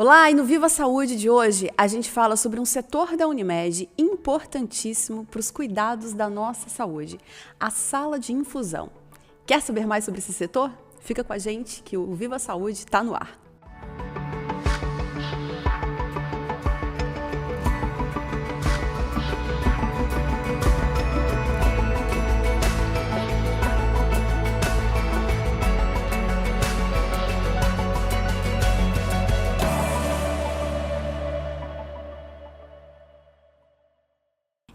Olá, e no Viva Saúde de hoje a gente fala sobre um setor da Unimed importantíssimo para os cuidados da nossa saúde, a sala de infusão. Quer saber mais sobre esse setor? Fica com a gente que o Viva Saúde está no ar.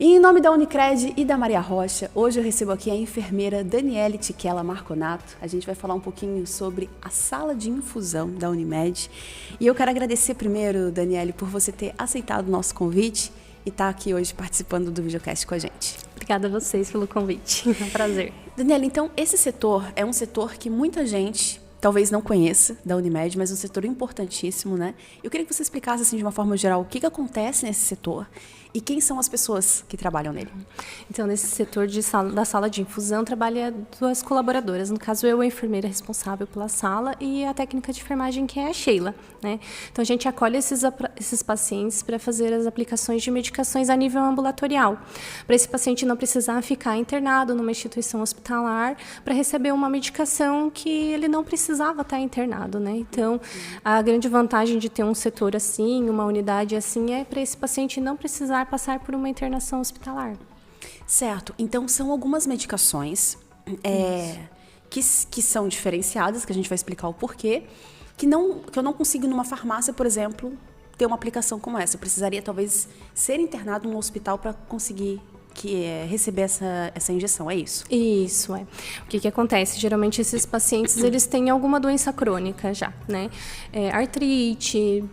E em nome da Unicred e da Maria Rocha, hoje eu recebo aqui a enfermeira Daniele Tichela Marconato. A gente vai falar um pouquinho sobre a sala de infusão da Unimed. E eu quero agradecer primeiro, Daniele, por você ter aceitado o nosso convite e estar aqui hoje participando do videocast com a gente. Obrigada a vocês pelo convite, é um prazer. Daniele, então esse setor é um setor que muita gente talvez não conheça da Unimed, mas um setor importantíssimo, né? Eu queria que você explicasse, assim, de uma forma geral, o que acontece nesse setor e quem são as pessoas que trabalham nele. Então, nesse setor da sala de infusão, trabalha duas colaboradoras. No caso, eu, a enfermeira responsável pela sala, e a técnica de enfermagem, que é a Sheila, né? Então, a gente acolhe esses pacientes para fazer as aplicações de medicações a nível ambulatorial, para esse paciente não precisar ficar internado numa instituição hospitalar para receber uma medicação que ele não precisava estar internado, né? Então, a grande vantagem de ter um setor assim, uma unidade assim, é para esse paciente não precisar passar por uma internação hospitalar. Certo. Então, são algumas medicações que são diferenciadas, que a gente vai explicar o porquê, que eu não consigo numa farmácia, por exemplo, ter uma aplicação como essa. Eu precisaria, talvez, ser internado num hospital para conseguir receber essa injeção, é isso? Isso, é. O que acontece? Geralmente, esses pacientes, eles têm alguma doença crônica já, né? Artrite,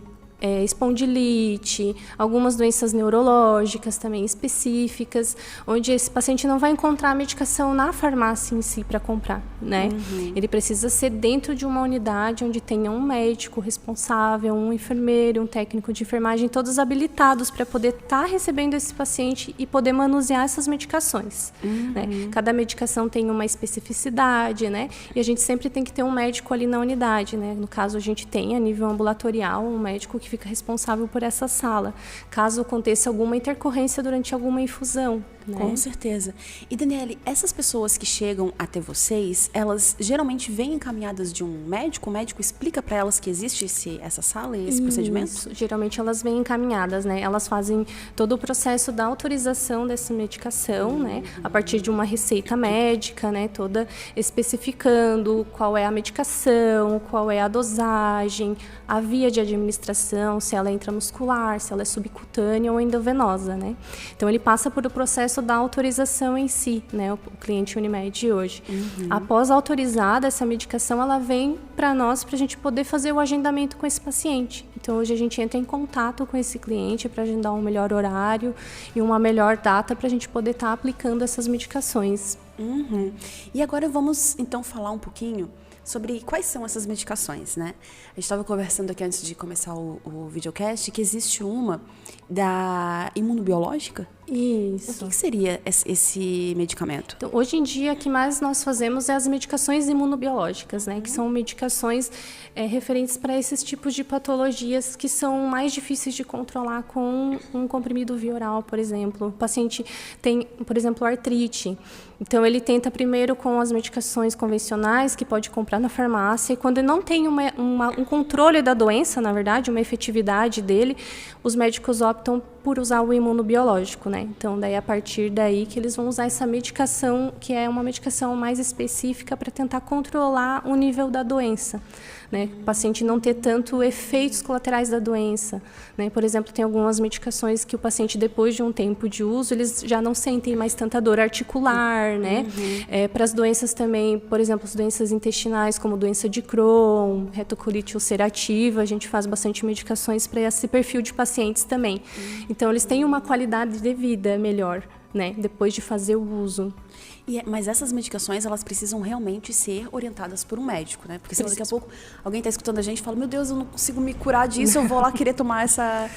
espondilite, algumas doenças neurológicas também específicas, onde esse paciente não vai encontrar a medicação na farmácia em si para comprar, né? Ele precisa ser dentro de uma unidade onde tenha um médico responsável, um enfermeiro, um técnico de enfermagem, todos habilitados para poder estar recebendo esse paciente e poder manusear essas medicações, né? Cada medicação tem uma especificidade, né? E a gente sempre tem que ter um médico ali na unidade, né? No caso, a gente tem a nível ambulatorial um médico que fica responsável por essa sala, caso aconteça alguma intercorrência durante alguma infusão, né? Com certeza. E, Daniele, essas pessoas que chegam até vocês, elas geralmente vêm encaminhadas de um médico? O médico explica para elas que existe essa sala e esse procedimento? Geralmente elas vêm encaminhadas, né? Elas fazem todo o processo da autorização dessa medicação, né? A partir de uma receita médica, né? Toda especificando qual é a medicação, qual é a dosagem, a via de administração, se ela é intramuscular, se ela é subcutânea ou endovenosa, né? Então, ele passa por o processo da autorização em si, né? O cliente Unimed hoje. Após autorizada essa medicação, ela vem para nós para a gente poder fazer o agendamento com esse paciente. Então, hoje a gente entra em contato com esse cliente para agendar um melhor horário e uma melhor data para a gente poder estar aplicando essas medicações. E agora vamos, então, falar um pouquinho sobre quais são essas medicações, né? A gente estava conversando aqui antes de começar o videocast que existe uma da imunobiológica. Isso. O que seria esse medicamento? Então, hoje em dia, o que mais nós fazemos é as medicações imunobiológicas, né? Que são medicações referentes para esses tipos de patologias que são mais difíceis de controlar com um comprimido via oral, por exemplo. O paciente tem, por exemplo, artrite. Então, ele tenta primeiro com as medicações convencionais, que pode comprar na farmácia, e quando não tem um controle da doença, na verdade, uma efetividade dele, os médicos optam por usar o imunobiológico, né? Então, daí, a partir daí que eles vão usar essa medicação, que é uma medicação mais específica para tentar controlar o nível da doença, né? O paciente não ter tanto efeitos colaterais da doença, né? Por exemplo, tem algumas medicações que o paciente, depois de um tempo de uso, eles já não sentem mais tanta dor articular, né? Para as doenças também, por exemplo, as doenças intestinais, como doença de Crohn, retocolite ulcerativa, a gente faz bastante medicações para esse perfil de pacientes também. Então, eles têm uma qualidade de vida melhor, né? Depois de fazer o uso. Mas essas medicações, elas precisam realmente ser orientadas por um médico, né? Porque senão daqui a pouco alguém está escutando a gente e fala, meu Deus, eu não consigo me curar disso, eu vou lá querer tomar essa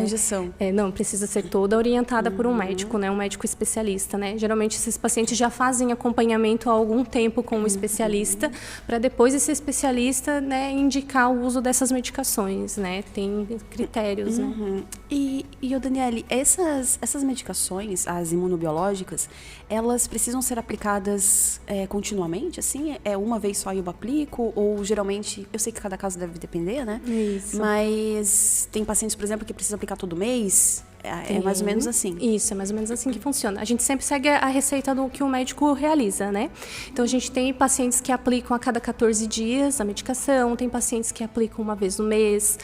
injeção. Não, precisa ser toda orientada por um médico, né? Um médico especialista, né? Geralmente esses pacientes já fazem acompanhamento há algum tempo com um especialista, para depois esse especialista, né, indicar o uso dessas medicações, né? Tem critérios, né? E Daniele, essas medicações, as imunobiológicas, elas precisam ser aplicadas continuamente, assim? É uma vez só eu aplico? Ou geralmente, eu sei que cada caso deve depender, né? Isso. Mas tem pacientes, por exemplo, que precisam aplicar todo mês? É mais ou menos assim. Isso, é mais ou menos assim que funciona. A gente sempre segue a receita do que o médico realiza, né? Então, a gente tem pacientes que aplicam a cada 14 dias a medicação, tem pacientes que aplicam uma vez no mês,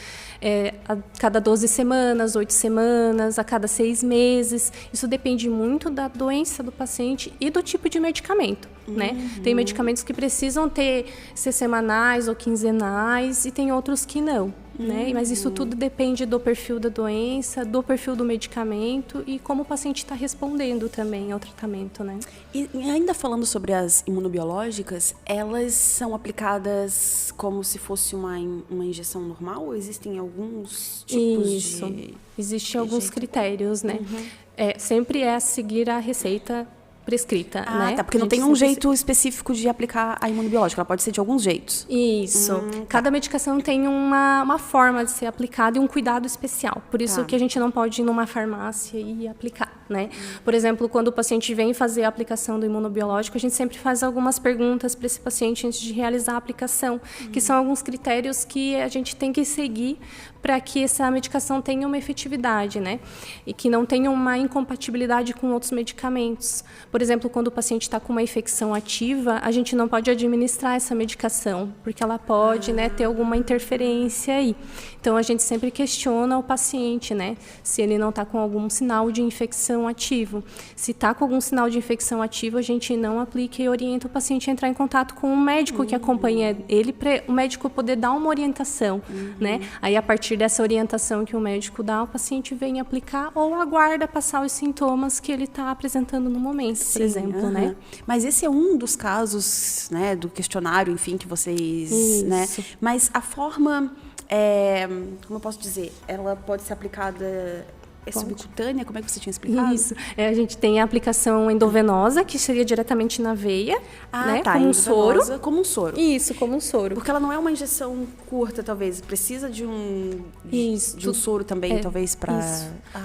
a cada 12 semanas, 8 semanas, a cada 6 meses. Isso depende muito da doença do paciente e do tipo de medicamento, né? Tem medicamentos que precisam ser semanais ou quinzenais e tem outros que não. Né? Mas isso tudo depende do perfil da doença, do perfil do medicamento e como o paciente está respondendo também ao tratamento, né? E ainda falando sobre as imunobiológicas, elas são aplicadas como se fosse uma injeção normal? Ou existem alguns tipos Existem alguns critérios, né? Sempre é seguir a receita prescrita, né? Tá, porque não tem um jeito específico de aplicar a imunobiológica, ela pode ser de alguns jeitos. Isso. Cada medicação tem uma forma de ser aplicada e um cuidado especial. Por isso que a gente não pode ir numa farmácia e aplicar, né? Por exemplo, quando o paciente vem fazer a aplicação do imunobiológico, a gente sempre faz algumas perguntas para esse paciente antes de realizar a aplicação, que são alguns critérios que a gente tem que seguir para que essa medicação tenha uma efetividade, né? E que não tenha uma incompatibilidade com outros medicamentos. Por exemplo, quando o paciente está com uma infecção ativa, a gente não pode administrar essa medicação, porque ela pode, né, ter alguma interferência aí. Então, a gente sempre questiona o paciente, né, se ele não está com algum sinal de infecção ativo. Se está com algum sinal de infecção ativo, a gente não aplica e orienta o paciente a entrar em contato com um médico que acompanha ele, para o médico poder dar uma orientação, né? Aí, a partir dessa orientação que o médico dá, o paciente vem aplicar ou aguarda passar os sintomas que ele está apresentando no momento, por exemplo, né? Mas esse é um dos casos, né, do questionário, enfim, que vocês, né? Mas a forma, como eu posso dizer, ela pode ser aplicada subcutânea? Como é que você tinha explicado? Isso. A gente tem a aplicação endovenosa, que seria diretamente na veia, né? Tá, como um soro. Como um soro. Isso, como um soro. Porque ela não é uma injeção curta, talvez. Precisa de um soro também, talvez, para...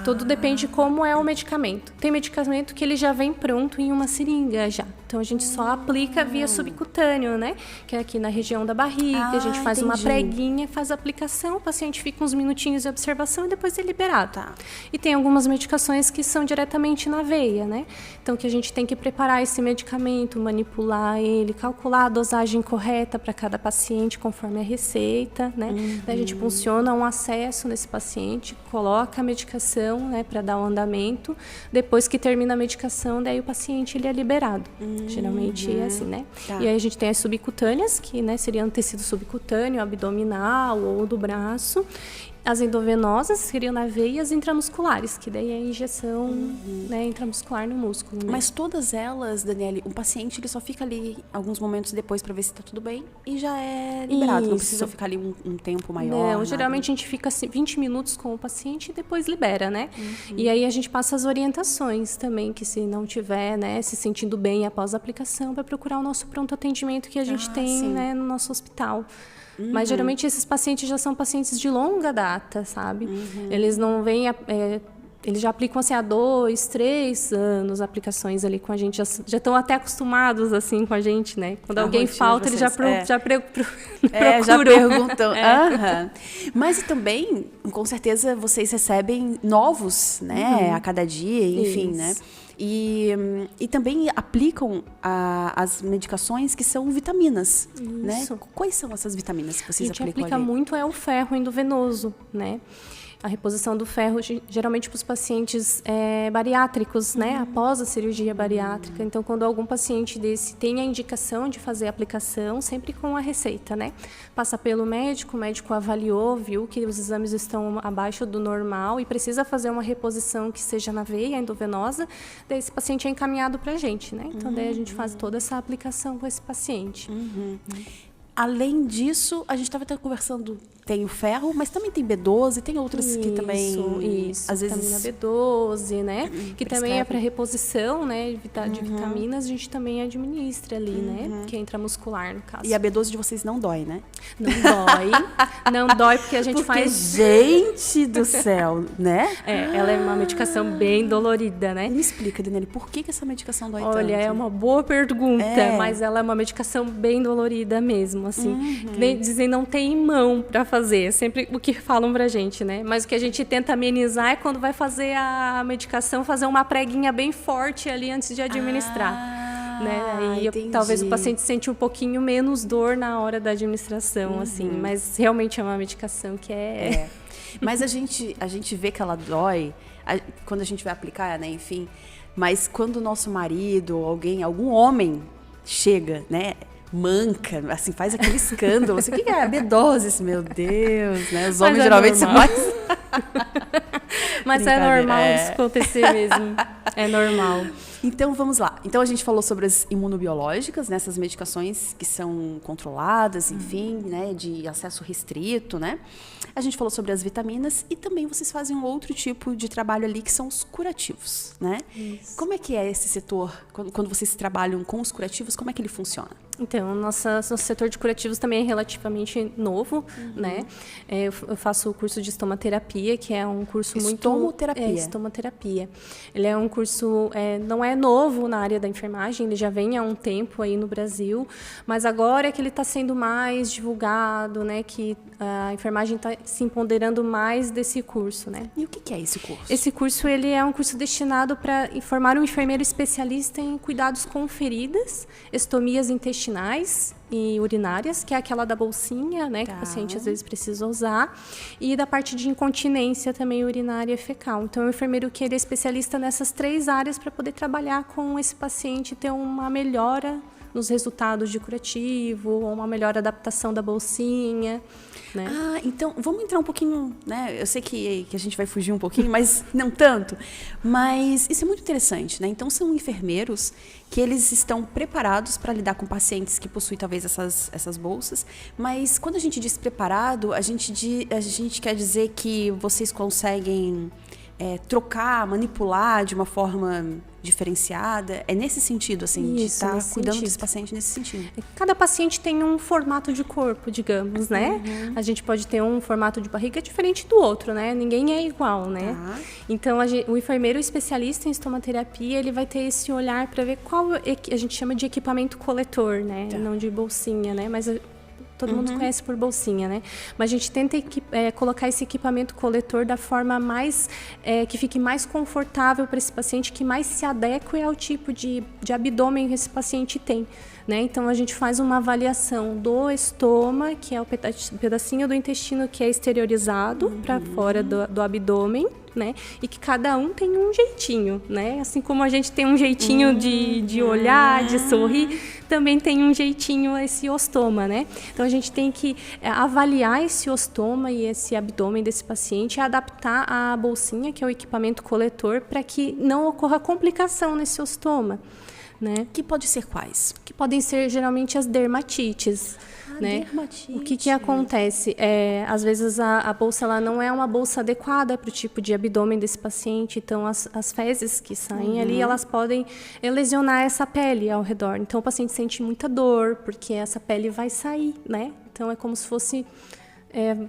Tudo depende como é o medicamento. Tem medicamento que ele já vem pronto em uma seringa já. Então, a gente só aplica via subcutâneo, né? Que é aqui na região da barriga. A gente faz uma preguinha, faz a aplicação, o paciente fica uns minutinhos de observação e depois é liberado. Tá. E tem algumas medicações que são diretamente na veia, né? Então, que a gente tem que preparar esse medicamento, manipular ele, calcular a dosagem correta para cada paciente, conforme a receita, né? Daí a gente funciona um acesso nesse paciente, coloca a medicação, né, para dar o andamento. Depois que termina a medicação, daí o paciente ele é liberado. Geralmente é assim, né? Tá. E aí a gente tem as subcutâneas, que, né, seriam tecido subcutâneo, abdominal ou do braço. As endovenosas seriam na veia, e as intramusculares, que daí é a injeção, né, intramuscular no músculo. Né? Mas todas elas, Daniele, o paciente ele só fica ali alguns momentos depois para ver se está tudo bem e já é liberado. Não precisa ficar ali um tempo maior. Não, geralmente a gente fica assim, 20 minutos com o paciente e depois libera, né? E aí a gente passa as orientações também, que se não tiver, né, se sentindo bem após a aplicação, vai procurar o nosso pronto atendimento que a gente tem, né, no nosso hospital. Mas geralmente esses pacientes já são pacientes de longa data, sabe? Eles não vêm, eles já aplicam assim há 2, 3 anos aplicações ali com a gente, já estão até acostumados assim com a gente, né? Quando alguém falta, eles já procuram. Já perguntam. Mas também, com certeza, vocês recebem novos, né? A cada dia, enfim, né? E também aplicam as medicações que são vitaminas, né? Quais são essas vitaminas que vocês aplicam ali? A gente aplica muito o ferro endovenoso, né? A reposição do ferro, geralmente para os pacientes bariátricos, né? Após a cirurgia bariátrica. Então, quando algum paciente desse tem a indicação de fazer a aplicação, sempre com a receita, né? Passa pelo médico, o médico avaliou, viu que os exames estão abaixo do normal e precisa fazer uma reposição que seja na veia endovenosa. daí esse paciente é encaminhado para a gente, né? Então, daí a gente faz toda essa aplicação com esse paciente. Além disso, a gente estava até conversando, tem o ferro, mas também tem B12, tem outras que também... Isso, às vitamina vezes... B12, né? Que também é para prescreve. reposição, né? De vitaminas, a gente também administra ali, né? Que é intramuscular, no caso. E a B12 de vocês não dói, né? Não dói. Não dói porque a gente Porque, faz... gente do céu, né? ela é uma medicação bem dolorida, né? Me explica, Daniele, por que essa medicação dói Olha, tanto? é uma boa pergunta, É. mas ela é uma medicação bem dolorida mesmo, assim. Que nem dizem, não tem mão para fazer, é sempre o que falam pra gente, né? Mas o que a gente tenta amenizar é quando vai fazer a medicação, fazer uma preguinha bem forte ali antes de administrar. Né? Aí entendi. talvez o paciente sente um pouquinho menos dor na hora da administração, assim, mas realmente é uma medicação que é... Mas a gente vê que ela dói quando a gente vai aplicar, né? Enfim. Mas quando o nosso marido, algum homem chega, né? Manca, assim, faz aquele escândalo. Assim, o que é B12? Meu Deus, né? Os homens geralmente são mais... Mas é normal isso acontecer mesmo. É normal. Então, vamos lá. Então, a gente falou sobre as imunobiológicas, né? Essas medicações que são controladas, enfim, né? De acesso restrito, né? A gente falou sobre as vitaminas e também vocês fazem um outro tipo de trabalho ali, que são os curativos, né? Isso. Como é que é esse setor? Quando vocês trabalham com os curativos, como é que ele funciona? Então, o nosso setor de curativos também é relativamente novo, né? Eu faço o curso de estomaterapia, que é um curso muito... Estomoterapia. Estomaterapia. Ele é um curso, não é novo na área da enfermagem, ele já vem há um tempo aí no Brasil, mas agora é que ele está sendo mais divulgado, né? Que a enfermagem está se empoderando mais desse curso, né? E o que é esse curso? Esse curso, ele é um curso destinado para formar um enfermeiro especialista em cuidados com feridas, estomias intestinais e urinárias, que é aquela da bolsinha, né, que o paciente às vezes precisa usar, e da parte de incontinência também urinária e fecal. Então, é um enfermeiro que ele é especialista nessas 3 áreas para poder trabalhar com esse paciente e ter uma melhora nos resultados de curativo, ou uma melhor adaptação da bolsinha, né? Então, vamos entrar um pouquinho, né? Eu sei que a gente vai fugir um pouquinho, mas não tanto. Mas isso é muito interessante, né? Então, são enfermeiros que eles estão preparados para lidar com pacientes que possuem, talvez, essas bolsas. Mas, quando a gente diz preparado, a gente quer dizer que vocês conseguem trocar, manipular de uma forma diferenciada. É nesse sentido, assim, de estar cuidando desse paciente nesse sentido. Cada paciente tem um formato de corpo, digamos, né? A gente pode ter um formato de barriga diferente do outro, né? Ninguém é igual, né? Então, o enfermeiro especialista em estomaterapia, ele vai ter esse olhar para ver qual a gente chama de equipamento coletor, né? Não de bolsinha, né? Mas todo mundo conhece por bolsinha, né? Mas a gente tenta colocar esse equipamento coletor da forma mais que fique mais confortável para esse paciente, que mais se adeque ao tipo de abdômen que esse paciente tem, né? Então, a gente faz uma avaliação do estômago, que é o pedacinho do intestino que é exteriorizado para fora do abdômen, né? E que cada um tem um jeitinho, né? Assim como a gente tem um jeitinho de olhar, de sorrir, também tem um jeitinho esse ostoma, né? Então, a gente tem que avaliar esse ostoma e esse abdômen desse paciente e adaptar a bolsinha, que é o equipamento coletor, para que não ocorra complicação nesse ostoma, né? Que pode ser quais? Que podem ser, geralmente, as dermatites. Né? Dermatite. O que acontece? Às vezes a bolsa ela não é uma bolsa adequada para o tipo de abdômen desse paciente, então as fezes que saem ali, elas podem lesionar essa pele ao redor. Então o paciente sente muita dor, porque essa pele vai sair, né? Então é como se fosse...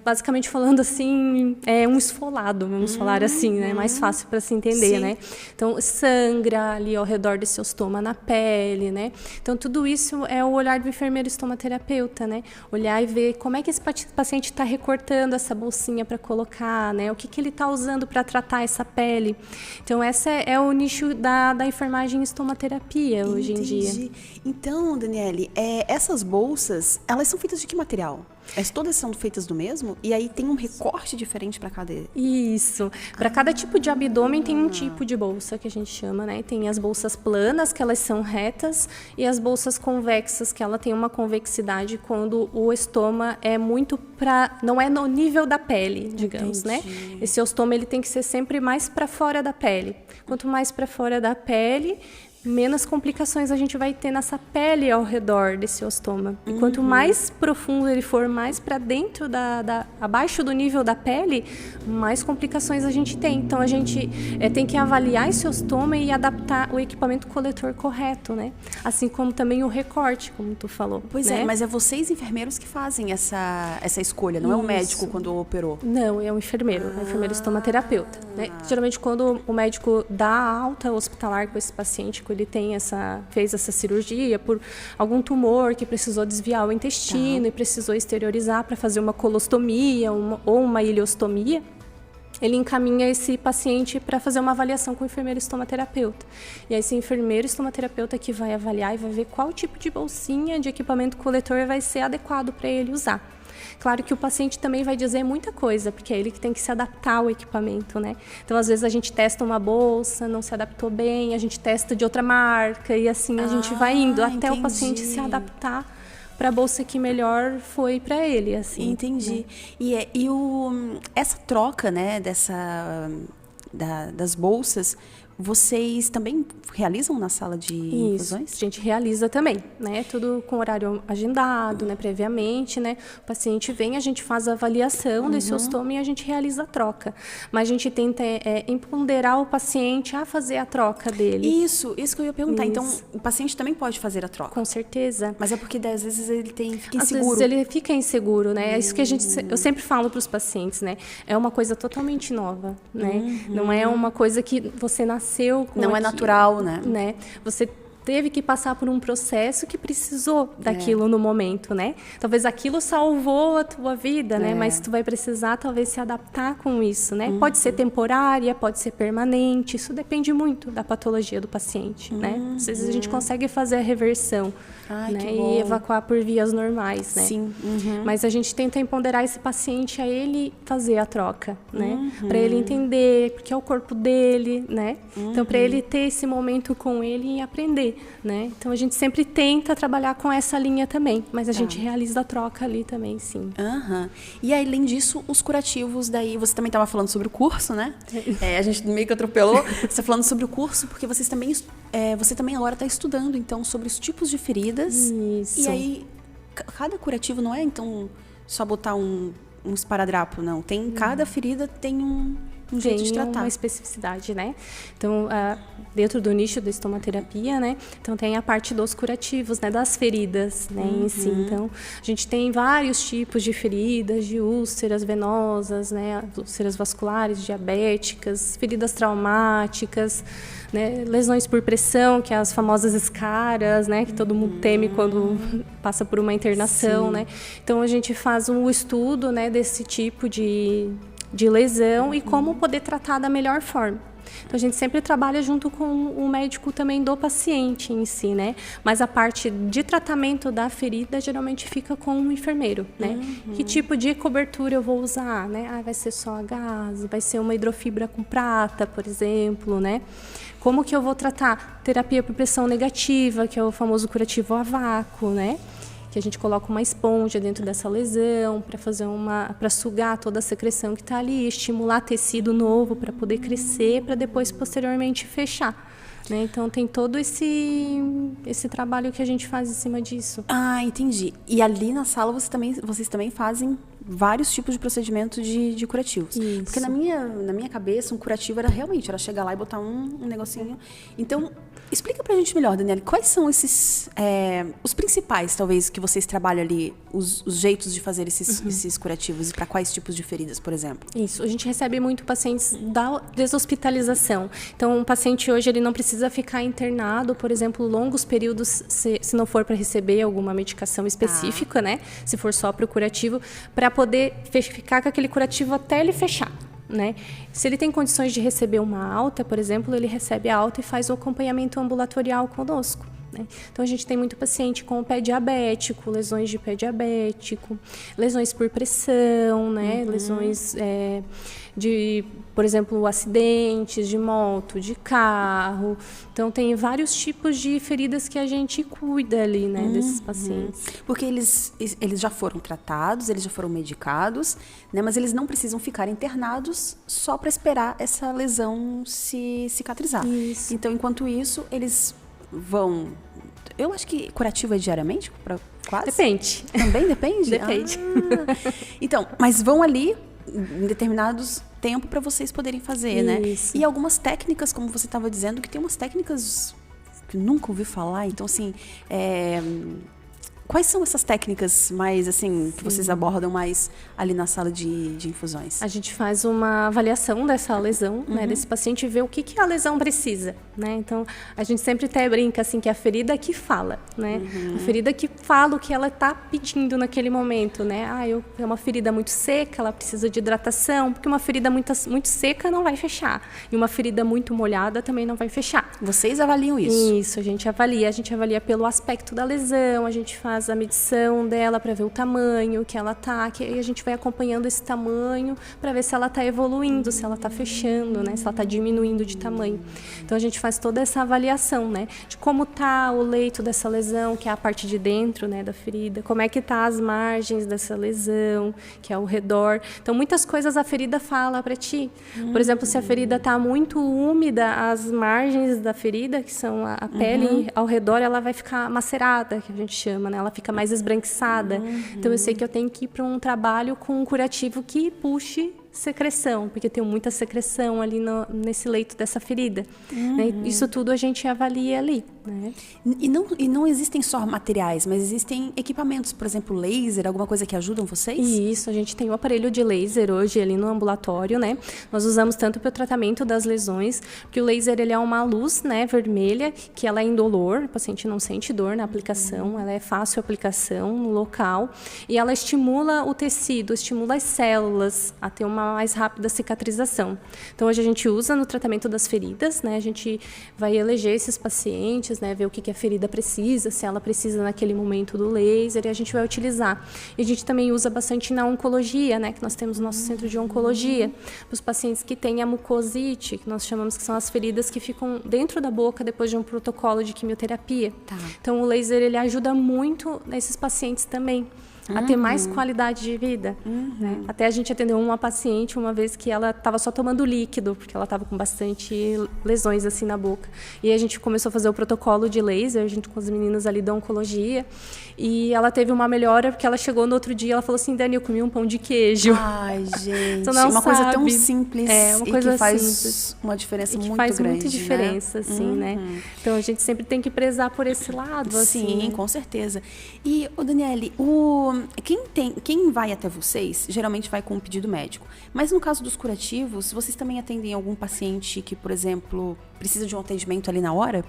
basicamente falando assim, um esfolado, vamos falar assim, né? Mais fácil para se entender, Sim. né? Então, sangra ali ao redor desse ostoma na pele, né? Então, tudo isso é o olhar do enfermeiro estomaterapeuta, né? Olhar e ver como é que esse paciente está recortando essa bolsinha para colocar, né? O que ele está usando para tratar essa pele. Então, esse é o nicho da enfermagem estomaterapia hoje em dia. Então, Daniele, essas bolsas, elas são feitas de que material? Todas são feitas do mesmo? E aí tem um recorte diferente para cada... Isso. Para cada tipo de abdômen tem um tipo de bolsa que a gente chama, né? Tem as bolsas planas, que elas são retas, e as bolsas convexas, que ela tem uma convexidade quando o estoma é muito não é no nível da pele, digamos, né? Esse ostoma ele tem que ser sempre mais para fora da pele. Quanto mais para fora da pele, menos complicações a gente vai ter nessa pele ao redor desse ostoma. E quanto mais profundo ele for, mais para dentro, abaixo do nível da pele, mais complicações a gente tem. Então, a gente tem que avaliar esse ostoma e adaptar o equipamento coletor correto, né? Assim como também o recorte, como tu falou. Pois né? Mas é vocês, enfermeiros, que fazem essa escolha, não é o médico quando operou? Não, é o enfermeiro, é o enfermeiro estomaterapeuta. Né? Geralmente, quando o médico dá alta hospitalar com esse paciente, ele fez essa cirurgia por algum tumor que precisou desviar o intestino e precisou exteriorizar para fazer uma colostomia ou uma ileostomia, ele encaminha esse paciente para fazer uma avaliação com o enfermeiro estomaterapeuta. E aí esse enfermeiro estomaterapeuta que vai avaliar e vai ver qual tipo de bolsinha de equipamento coletor vai ser adequado para ele usar. Claro que o paciente também vai dizer muita coisa, porque é ele que tem que se adaptar ao equipamento, né? Então, às vezes, a gente testa uma bolsa, não se adaptou bem, a gente testa de outra marca, e assim a gente vai indo até o paciente se adaptar para a bolsa que melhor foi para ele, assim. Entendi. Né? Essa troca, né, das bolsas, vocês também realizam na sala de infusões? A gente realiza também, né? Tudo com horário agendado, né? Previamente, né? O paciente vem, a gente faz a avaliação desse ostoma e a gente realiza a troca. Mas a gente tenta empoderar o paciente a fazer a troca dele. Isso que eu ia perguntar. Isso. Então, o paciente também pode fazer a troca? Com certeza. Mas é porque, às vezes, ele fica inseguro. Às vezes ele fica inseguro, né? É isso que eu sempre falo para os pacientes, né? É uma coisa totalmente nova, né? Não é uma coisa que você nasceu com não aquilo, é natural, né? Você teve que passar por um processo que precisou daquilo no momento, né? Talvez aquilo salvou a tua vida, né? Mas tu vai precisar, talvez, se adaptar com isso, né? Pode ser temporária, pode ser permanente, isso depende muito da patologia do paciente, né? Às vezes a gente consegue fazer a reversão, né? E evacuar por vias normais, né? Sim. Mas a gente tenta empoderar esse paciente a ele fazer a troca, né? Para ele entender, porque é o corpo dele, né? Então, para ele ter esse momento com ele e aprender, né? Então, a gente sempre tenta trabalhar com essa linha também, mas a gente realiza a troca ali também, sim. E aí, além disso, os curativos daí, você também estava falando sobre o curso, né? A gente meio que atropelou. Você está falando sobre o curso, porque você também agora está estudando, então, sobre os tipos de feridas. Isso. E aí, cada curativo não é, então, só botar um esparadrapo, não. Cada ferida tem um jeito de tratar. Tem uma especificidade, né? Então, dentro do nicho da estomaterapia, né? Então, tem a parte dos curativos, né? Das feridas, né? Em si. Então, a gente tem vários tipos de feridas, de úlceras venosas, né? Úlceras vasculares, diabéticas, feridas traumáticas, né? Lesões por pressão, que é as famosas escaras, né? Que todo mundo teme quando passa por uma internação, né? Então, a gente faz um estudo, né? Desse tipo de lesão e como poder tratar da melhor forma. Então, a gente sempre trabalha junto com o médico também do paciente em si, né? Mas a parte de tratamento da ferida geralmente fica com o enfermeiro, né? Que tipo de cobertura eu vou usar, né? Vai ser só a gás, vai ser uma hidrofibra com prata, por exemplo, né? Como que eu vou tratar? Terapia por pressão negativa, que é o famoso curativo a vácuo, né? Que a gente coloca uma esponja dentro dessa lesão para sugar toda a secreção que está ali, estimular tecido novo para poder crescer, para depois posteriormente fechar. Né? Então tem todo esse trabalho que a gente faz em cima disso. Entendi. E ali na sala vocês também fazem vários tipos de procedimentos de curativos. Isso. Porque na minha cabeça, um curativo era chegar lá e botar um negocinho. Então, explica pra gente melhor, Daniela, quais são esses, os principais, talvez, que vocês trabalham ali, os jeitos de fazer esses curativos e para quais tipos de feridas, por exemplo? Isso, a gente recebe muito pacientes da deshospitalização. Então, o paciente hoje ele não precisa ficar internado, por exemplo, longos períodos, se não for para receber alguma medicação específica, né? Se for só para o curativo, para poder ficar com aquele curativo até ele fechar. Né? Se ele tem condições de receber uma alta, por exemplo, ele recebe a alta e faz o acompanhamento ambulatorial conosco. né? Então, a gente tem muito paciente com pé diabético, lesões de pé diabético, lesões por pressão, né? Lesões de, por exemplo, acidentes de moto, de carro. Então, tem vários tipos de feridas que a gente cuida ali, né, desses pacientes. Porque eles já foram tratados, eles já foram medicados, né, mas eles não precisam ficar internados só para esperar essa lesão se cicatrizar. Isso. Então, enquanto isso, eles vão... Eu acho que curativo é diariamente? Quase? Depende. Também depende? Depende. Então, mas vão ali em determinados tempo para vocês poderem fazer, Isso. né? E algumas técnicas, como você estava dizendo, que tem umas técnicas que eu nunca ouvi falar. Então, assim, quais são essas técnicas mais, assim, que vocês abordam mais ali na sala de infusões? A gente faz uma avaliação dessa lesão, né, desse paciente e vê o que a lesão precisa, né? Então, a gente sempre até brinca, assim, que é a ferida que fala, né? A ferida que fala o que ela está pedindo naquele momento, né? É uma ferida muito seca, ela precisa de hidratação, porque uma ferida muito seca não vai fechar. E uma ferida muito molhada também não vai fechar. Vocês avaliam isso? Isso, a gente avalia pelo aspecto da lesão, a gente faz a medição dela para ver o tamanho que ela tá, que aí a gente vai acompanhando esse tamanho para ver se ela está evoluindo, se ela está fechando, né, se ela está diminuindo de tamanho. Então a gente faz toda essa avaliação, né, de como tá o leito dessa lesão, que é a parte de dentro, né, da ferida, como é que tá as margens dessa lesão, que é o redor. Então muitas coisas a ferida fala para ti. Por exemplo, se a ferida tá muito úmida, as margens da ferida, que são a pele ao redor, ela vai ficar macerada, que a gente chama, né? Ela fica mais esbranquiçada. Então eu sei que eu tenho que ir para um trabalho com um curativo que puxe secreção, porque tem muita secreção ali nesse leito dessa ferida. Né? Isso tudo a gente avalia ali. Né? E não existem só materiais, mas existem equipamentos, por exemplo, laser, alguma coisa que ajudam vocês? Isso, a gente tem um aparelho de laser hoje ali no ambulatório, né? Nós usamos tanto para o tratamento das lesões, porque o laser ele é uma luz, né, vermelha, que ela é indolor, o paciente não sente dor na aplicação, ela é fácil a aplicação no local, e ela estimula o tecido, estimula as células a ter uma mais rápida cicatrização. Então, hoje a gente usa no tratamento das feridas, né? A gente vai eleger esses pacientes, né? Ver o que a ferida precisa, se ela precisa naquele momento do laser, e a gente vai utilizar. E a gente também usa bastante na oncologia, né? Que nós temos o nosso centro de oncologia, para os pacientes que têm a mucosite, que nós chamamos que são as feridas que ficam dentro da boca depois de um protocolo de quimioterapia. Tá. Então, o laser, ele ajuda muito nesses pacientes também. A ter mais qualidade de vida. Né? Até a gente atendeu uma paciente uma vez que ela estava só tomando líquido, porque ela estava com bastante lesões assim na boca. E a gente começou a fazer o protocolo de laser, a gente com as meninas ali da oncologia, e ela teve uma melhora, porque ela chegou no outro dia, ela falou assim, Dani, eu comi um pão de queijo. Ai, gente, Então, não uma sabe. coisa tão simples uma coisa e que faz simples. uma diferença muito faz grande, muita diferença, né? assim, né? Então, a gente sempre tem que prezar por esse lado, assim. Sim, né? com certeza. E, Daniele, quem vai até vocês, geralmente vai com um pedido médico. Mas no caso dos curativos, vocês também atendem algum paciente que, por exemplo, precisa de um atendimento ali na hora?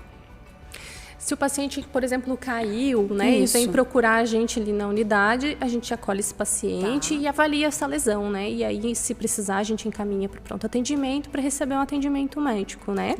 Se o paciente, por exemplo, caiu, né, Isso. e vem procurar a gente ali na unidade, a gente acolhe esse paciente e avalia essa lesão, né? E aí, se precisar, a gente encaminha para o pronto atendimento para receber um atendimento médico, né?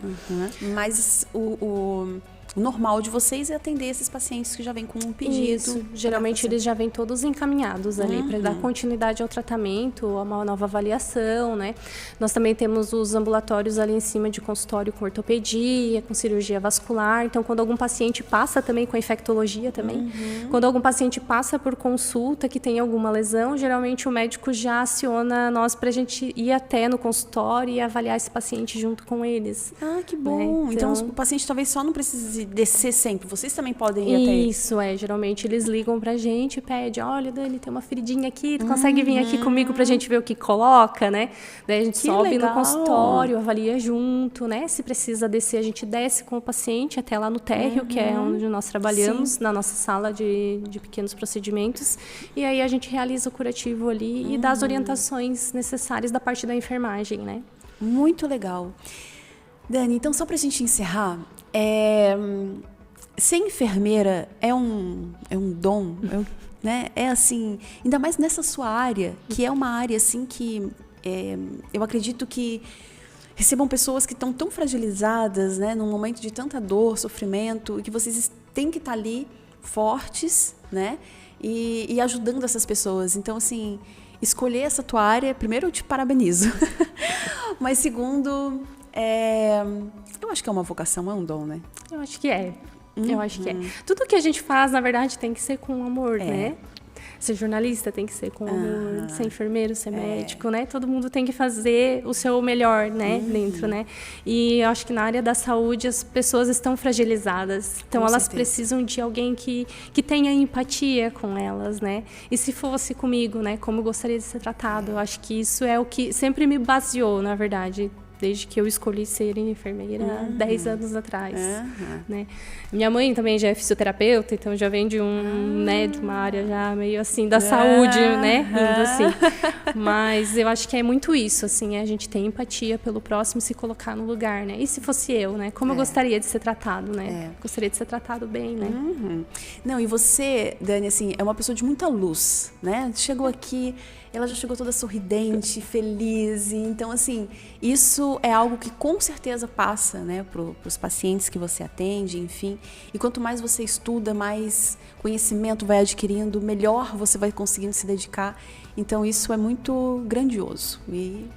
Mas o normal de vocês é atender esses pacientes que já vêm com um pedido. Isso. Geralmente eles já vêm todos encaminhados ali para dar continuidade ao tratamento, a uma nova avaliação, né? Nós também temos os ambulatórios ali em cima de consultório com ortopedia, com cirurgia vascular. Então, quando algum paciente passa também com infectologia também, quando algum paciente passa por consulta que tem alguma lesão, geralmente o médico já aciona nós para a gente ir até no consultório e avaliar esse paciente junto com eles. Ah, que bom. Né? Então, o paciente talvez só não precise descer sempre. Vocês também podem ir até ele. Isso, geralmente eles ligam pra gente e pedem, olha, Dani, tem uma feridinha aqui, tu consegue vir aqui comigo pra gente ver o que coloca, né? Daí a gente sobe legal. no consultório, avalia junto, né? Se precisa descer, a gente desce com o paciente até lá no térreo, que é onde nós trabalhamos, na nossa sala de pequenos procedimentos. E aí a gente realiza o curativo ali e dá as orientações necessárias da parte da enfermagem, né? Muito legal. Dani, então só pra gente encerrar, ser enfermeira é um dom, né? É assim, ainda mais nessa sua área, que é uma área assim que eu acredito que recebam pessoas que estão tão fragilizadas, né, num momento de tanta dor, sofrimento, e que vocês têm que estar ali fortes, né? E ajudando essas pessoas. Então, assim, escolher essa tua área, primeiro eu te parabenizo. Mas segundo, eu acho que é uma vocação, é um dom, né? Eu acho que é. Eu acho que é. Tudo que a gente faz, na verdade, tem que ser com amor, né? Ser jornalista tem que ser com amor, ser enfermeiro, ser médico, né? Todo mundo tem que fazer o seu melhor, né? Dentro, né? E eu acho que na área da saúde as pessoas estão fragilizadas. Então, elas precisam de alguém que tenha empatia com elas, né? E se fosse comigo, né? Como eu gostaria de ser tratado. Eu acho que isso é o que sempre me baseou, na verdade, desde que eu escolhi ser enfermeira 10 anos atrás, né? Minha mãe também já é fisioterapeuta, então já vem de né, de uma área já meio assim da saúde, né? Indo assim. Mas eu acho que é muito isso, assim, a gente tem empatia pelo próximo, se colocar no lugar, né? E se fosse eu, né? Como eu gostaria de ser tratado, né? Gostaria de ser tratado bem, né? Não, e você, Dani, assim, é uma pessoa de muita luz, né? Chegou aqui, ela já chegou toda sorridente, feliz. Então, assim, isso é algo que com certeza passa, né, para os pacientes que você atende, enfim. E quanto mais você estuda, mais conhecimento vai adquirindo, melhor você vai conseguindo se dedicar. Então, isso é muito grandioso. E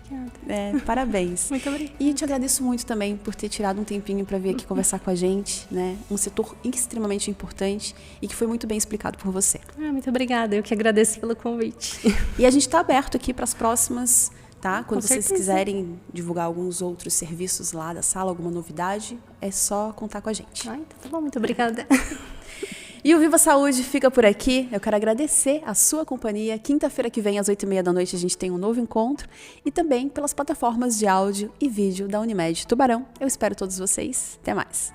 parabéns. Muito obrigada. E te agradeço muito também por ter tirado um tempinho para vir aqui conversar com a gente, né? Um setor extremamente importante e que foi muito bem explicado por você. Muito obrigada. Eu que agradeço pelo convite. E a gente está aberto aqui para as próximas, tá? Quando vocês quiserem divulgar alguns outros serviços lá da sala, alguma novidade, é só contar com a gente. Então tá bom, muito obrigada. E o Viva Saúde fica por aqui. Eu quero agradecer a sua companhia. Quinta-feira que vem, às 8h30 da noite, a gente tem um novo encontro. E também pelas plataformas de áudio e vídeo da Unimed Tubarão. Eu espero todos vocês. Até mais.